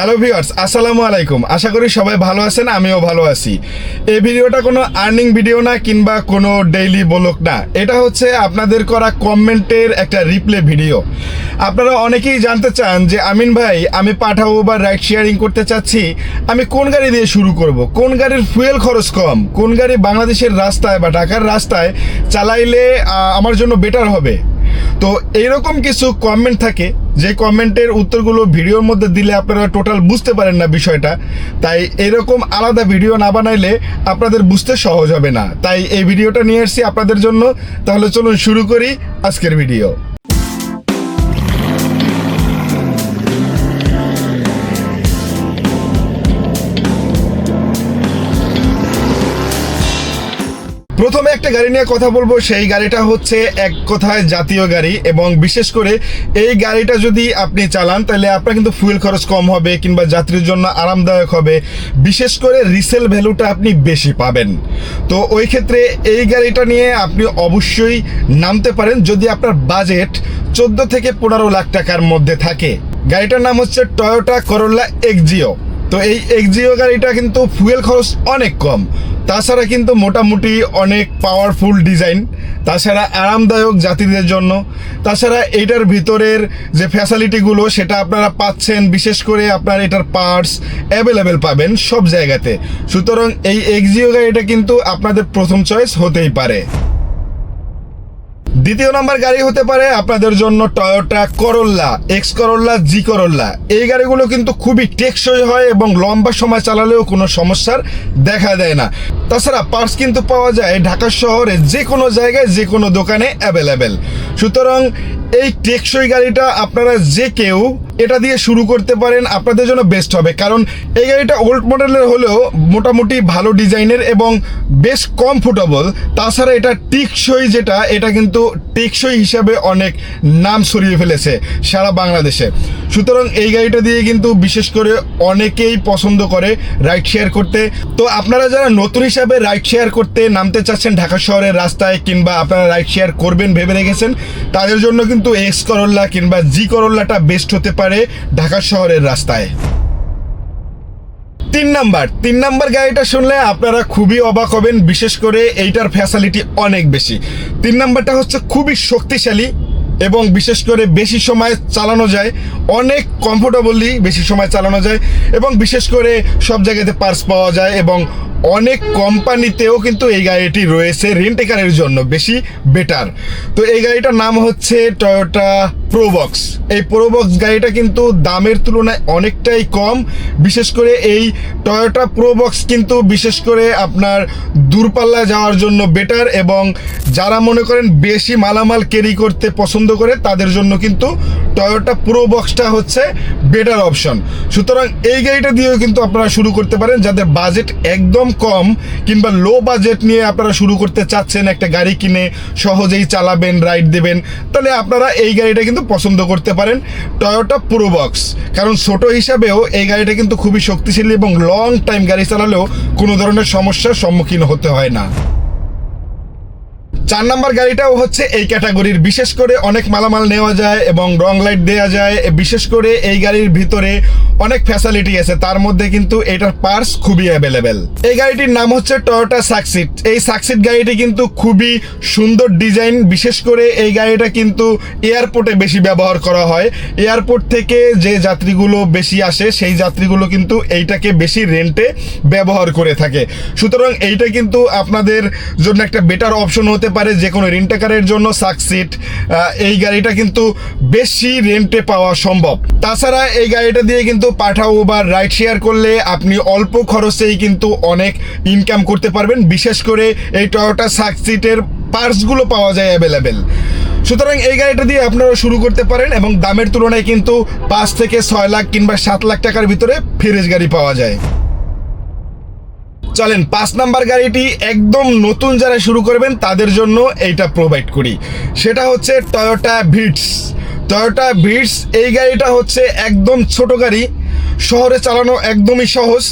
Hello viewers, আসসালামু আলাইকুম। আশা করি সবাই ভালো আছেন, আমিও ভালো আছি। এই ভিডিওটা কোনো আর্নিং ভিডিও না কিংবা কোনো ডেইলি ব্লগ না, এটা হচ্ছে আপনাদের করা কমেন্টের একটা রিপ্লে ভিডিও। আপনারা অনেকেই জানতে চান যে আমিন ভাই, আমি পাঠাবো বা রাইড শেয়ারিং করতে চাচ্ছি, আমি কোন গাড়ি দিয়ে শুরু করব, কোন গাড়ির ফুয়েল খরচ কম, কোন গাড়ি বাংলাদেশের রাস্তায় বা ঢাকার রাস্তায় চালাইলে আমার জন্য বেটার হবে। তো এইরকম কিছু কমেন্ট থাকে যে কমেন্টের উত্তরগুলো ভিডিওর মধ্যে দিলে আপনারা টোটাল বুঝতে পারেন না বিষয়টা। তাই এরকম আলাদা ভিডিও না বানাইলে আপনাদের বুঝতে সহজ হবে না, তাই এই ভিডিওটা নিয়ে এসেছি আপনাদের জন্য। তাহলে চলুন শুরু করি আজকের ভিডিও। প্রথমে একটা গাড়ি নিয়ে কথা বলবো, সেই গাড়িটা হচ্ছে এক কথায় জাতীয় গাড়ি, এবং বিশেষ করে এই গাড়িটা যদি আপনি চালান তাহলে আপনার কিন্তু ফুয়েল খরচ কম হবে কিংবা যাত্রীর জন্য আরামদায়ক হবে। বিশেষ করে রিসেল ভ্যালুটা আপনি বেশি পাবেন। তো ওই ক্ষেত্রে এই গাড়িটা নিয়ে আপনি অবশ্যই নামতে পারেন যদি আপনার বাজেট 14 থেকে 15 লাখ টাকার মধ্যে থাকে। গাড়িটার নাম হচ্ছে টয়োটা করোলা এক্সজিও। তো এই এক্সজিও গাড়িটা কিন্তু ফুয়েল খরচ অনেক কম, তাছাড়া কিন্তু মোটামুটি অনেক পাওয়ারফুল ডিজাইন, তাছাড়া আরামদায়ক যাত্রীদের জন্য। তাছাড়া এইটার ভিতরের যে ফ্যাসিলিটিগুলো সেটা আপনারা পাচ্ছেন, বিশেষ করে আপনার এটার পার্টস অ্যাভেলেবেল পাবেন সব জায়গাতে। সুতরাং এই এক্সজিও গাড়িটা কিন্তু আপনাদের প্রথম চয়েস হতেই পারে। দ্বিতীয় নম্বর গাড়ি হতে পারে আপনাদের জন্য টয়োটা করোলা, এক্স করোলা, জি করোলা। এই গাড়িগুলো কিন্তু খুবই টেকসই হয় এবং লম্বা সময় চালালেও কোনো সমস্যার দেখা দেয় না। তাছাড়া পার্টস কিন্তু পাওয়া যায় ঢাকা শহরে যে কোনো জায়গায় যে কোনো দোকানে অ্যাভেলেবেল। সুতরাং এই টেকসই গাড়িটা আপনারা যে কেউ এটা দিয়ে শুরু করতে পারেন, আপনাদের জন্য বেস্ট হবে। কারণ এই গাড়িটা ওল্ড মডেলের হলেও মোটামুটি ভালো ডিজাইনের এবং বেশ কমফোর্টেবল। তাছাড়া এটা টেকসই, যেটা এটা কিন্তু টেকসই হিসাবে অনেক নাম ছড়িয়ে ফেলেছে সারা বাংলাদেশে। সুতরাং এই গাড়িটা দিয়ে কিন্তু বিশেষ করে অনেকেই পছন্দ করে রাইড শেয়ার করতে। তো আপনারা যারা নতুন হিসাবে রাইড শেয়ার করতে নামতে চাচ্ছেন ঢাকা শহরের রাস্তায়, কিংবা আপনারা রাইড শেয়ার করবেন ভেবে রেখেছেন, তাদের জন্য কিন্তু এক্স করোলা কিংবা জি করোলাটা বেস্ট হতে পারে ঢাকা শহরের রাস্তায়। তিন নাম্বার গাড়িটা শুনলে আপনারা খুবই অবাক হবেন, বিশেষ করে এইটার ফ্যাসিলিটি অনেক বেশি। 3 নাম্বারটা হচ্ছে খুবই শক্তিশালী এবং বিশেষ করে বেশি সময় চালানো যায়, অনেক কমফোর্টেবলি বেশি সময় চালানো যায়, এবং বিশেষ করে সব জায়গাতে পার্টস পাওয়া যায়, এবং অনেক কোম্পানিতেও কিন্তু এই গাড়িটি রয়েছে রেন্টেকারের জন্য বেশি বেটার। তো এই গাড়িটার নাম হচ্ছে টয়োটা প্রোবক্স। এই প্রোবক্স গাড়িটা কিন্তু দামের তুলনায় অনেকটাই কম। বিশেষ করে এই টয়োটা প্রোবক্স কিন্তু বিশেষ করে আপনার দূরপাল্লা যাওয়ার জন্য বেটার, এবং যারা মনে করেন বেশি মালামাল ক্যারি করতে পছন্দ করে তাদের জন্য কিন্তু টয়োটা প্রোবক্সটা হচ্ছে বেটার অপশন। সুতরাং এই গাড়িটা দিয়েও কিন্তু আপনারা শুরু করতে পারেন যাদের বাজেট একদম কম কিংবা লো বাজেট নিয়ে আপনারা শুরু করতে চাচ্ছেন, একটা গাড়ি কিনে সহজেই চালাবেন, রাইড দেবেন, তাহলে আপনারা এই গাড়িটা কিন্তু পছন্দ করতে পারেন টয়োটা প্রোবক্স। কারণ ছোট হিসাবেও এই গাড়িটা কিন্তু খুবই শক্তিশালী এবং লং টাইম গাড়ি চালালেও কোনো ধরনের সমস্যার সম্মুখীন হতে হয় না। 4 নাম্বার গাড়িটাও হচ্ছে এই ক্যাটাগরির, বিশেষ করে অনেক মালামাল নেওয়া যায় এবং রং লাইট দেওয়া যায়। বিশেষ করে এই গাড়ির ভিতরে অনেক ফ্যাসিলিটি আছে, তার মধ্যে কিন্তু এটার পার্টস খুবই অ্যাভেলেবেল। এই গাড়িটির নাম হচ্ছে টয়োটা সাকসিড। এই সাকসিড গাড়িটি কিন্তু খুবই সুন্দর ডিজাইন। বিশেষ করে এই গাড়িটা কিন্তু এয়ারপোর্টে বেশি ব্যবহার করা হয়। এয়ারপোর্ট থেকে যে যাত্রীগুলো বেশি আসে সেই যাত্রীগুলো কিন্তু এইটাকে বেশি রেন্টে ব্যবহার করে থাকে। সুতরাং এইটা কিন্তু আপনাদের জন্য একটা বেটার অপশন হতে পারে যে কোনো রেন্টেকারের জন্য। সাকসিড এই গাড়িটা কিন্তু বেশি রেন্টে পাওয়া সম্ভব। তাছাড়া এই গাড়িটা দিয়ে কিন্তু পাঠাও বা রাইড শেয়ার করলে আপনি অল্প খরচেই কিন্তু অনেক ইনকাম করতে পারবেন। বিশেষ করে এই টয়োটা সাকসিডের পার্টসগুলো পাওয়া যায় অ্যাভেলেবেল। সুতরাং এই গাড়িটা দিয়ে আপনারা শুরু করতে পারেন, এবং দামের তুলনায় কিন্তু 5 থেকে 6 লাখ কিংবা 7 লাখ টাকার ভিতরে ফ্রেশ গাড়ি পাওয়া যায়। চলেন 5 নাম্বার গাড়িটি একদম নতুন যারা শুরু করবেন তাদের জন্য এইটা প্রোভাইড করি, সেটা হচ্ছে টয়োটা ভিটস। টয়োটা ভিটস এই গাড়িটা হচ্ছে একদম ছোট গাড়ি, শহরে চালানো একদমই সহজ।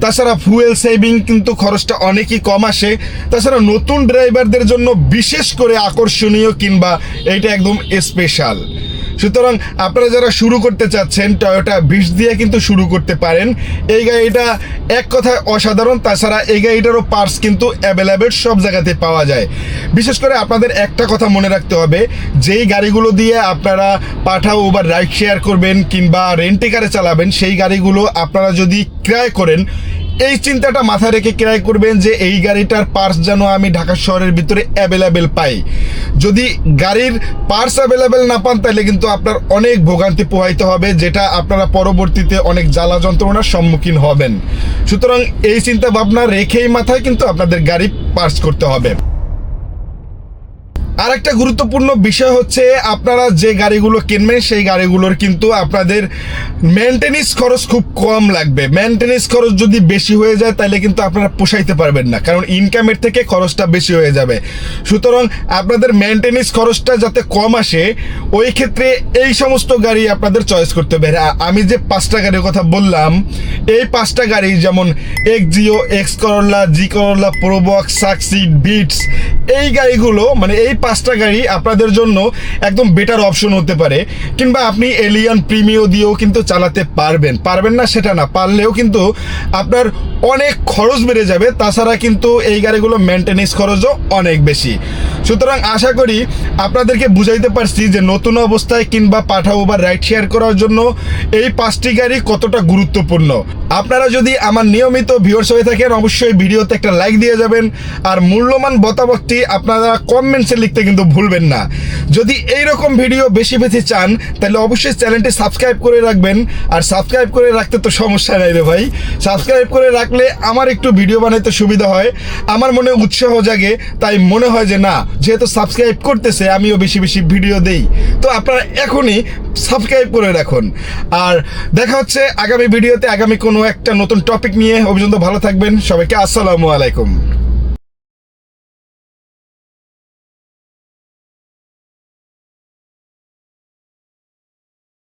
তাছাড়া ফুয়েল সেভিং কিন্তু খরচটা অনেকই কম আসে। তাছাড়া নতুন ড্রাইভারদের জন্য বিশেষ করে আকর্ষণীয়, কিংবা এইটা একদম স্পেশাল। সুতরাং আপনারা যারা শুরু করতে চাচ্ছেন টয়োটা ভিটস দিয়ে কিন্তু শুরু করতে পারেন। এই গাড়িটা এক কথায় অসাধারণ। তাছাড়া এই গাড়িটারও পার্টস কিন্তু অ্যাভেলেবেল, সব জায়গাতে পাওয়া যায়। বিশেষ করে আপনাদের একটা কথা মনে রাখতে হবে, যেই গাড়িগুলো দিয়ে আপনারা পাঠাও বা রাইড শেয়ার করবেন কিংবা রেন্টে কারে চালাবেন, সেই গাড়িগুলো আপনারা যদি ক্রয় করেন, এই চিন্তাটা মাথায় রেখে ক্রয় করবেন যে এই গাড়িটার পার্টস যেন আমি ঢাকা শহরের ভিতরে অ্যাভেলেবেল পাই। যদি গাড়ির পার্টস অ্যাভেলেবেল না পান, তাহলে কিন্তু আপনার অনেক ভোগান্তি পোহাইতে হবে, যেটা আপনারা পরবর্তীতে অনেক জ্বালা যন্ত্রণার সম্মুখীন হবেন। সুতরাং এই চিন্তা ভাবনা রেখেই মাথায় কিন্তু আপনাদের গাড়ি পার্টস করতে হবে। আর একটা গুরুত্বপূর্ণ বিষয় হচ্ছে, আপনারা যে গাড়িগুলো কিনবেন সেই গাড়িগুলোর কিন্তু আপনাদের মেনটেনেন্স খরচ খুব কম লাগবে। মেনটেনেন্স খরচ যদি বেশি হয়ে যায় তাহলে কিন্তু আপনারা পোষাইতে পারবেন না, কারণ ইনকামের থেকে খরচটা বেশি হয়ে যাবে। সুতরাং আপনাদের মেনটেনেন্স খরচটা যাতে কম আসে, ওই ক্ষেত্রে এই সমস্ত গাড়ি আপনাদের চয়েস করতে হবে। আমি যে 5টা গাড়ির কথা বললাম, এই 5টা গাড়ি যেমন এক্সজিও, এক্স করোলা, জি করোলা, প্রোবক্স, সাকসিড, বিটস, এই গাড়িগুলো মানে এই 5টা গাড়ি আপনাদের জন্য একদম বেটার অপশন হতে পারে। কিংবা আপনি এলিয়ন প্রিমিও দিয়েও কিন্তু চালাতে পারবেন না সেটা না, পারলেও কিন্তু আপনার অনেক খরচ বেড়ে যাবে। তাছাড়া কিন্তু এই গাড়িগুলো মেনটেনেন্স খরচও অনেক বেশি। সুতরাং আশা করি আপনাদেরকে বুঝাইতে পারছি যে নতুন অবস্থায় কিংবা পাঠাও বা রাইড শেয়ার করার জন্য এই 5টি গাড়ি কতটা গুরুত্বপূর্ণ। আপনারা যদি আমার নিয়মিত ভিউয়ার্স হয়ে থাকেন, অবশ্যই ভিডিওতে একটা লাইক দিয়ে যাবেন। আর মূল্যবান মতামতটি আপনারা কমেন্টসে লিখতে কিন্তু ভুলবেন না। যদি এইরকম ভিডিও বেশি বেশি চান, তাহলে অবশ্যই চ্যানেলটি সাবস্ক্রাইব করে রাখবেন। আর সাবস্ক্রাইব করে রাখতে তো সমস্যা নাই রে ভাই, সাবস্ক্রাইব করে রাখলে আমার একটু ভিডিও বানাইতে সুবিধা হয়, আমার মনে উৎসাহ জাগে। তাই মনে হয় যে না, যেহেতু সাবস্ক্রাইব করতেছে আমিও বেশি বেশি ভিডিও দেই। তো আপনারা এখনই সাবস্ক্রাইব করে রাখুন। আর দেখা হচ্ছে আগামী ভিডিওতে, আগামী কোনো একটা নতুন টপিক নিয়ে। অভিযোগ ভালো থাকবেন সবাইকে, আসসালামু আলাইকুম।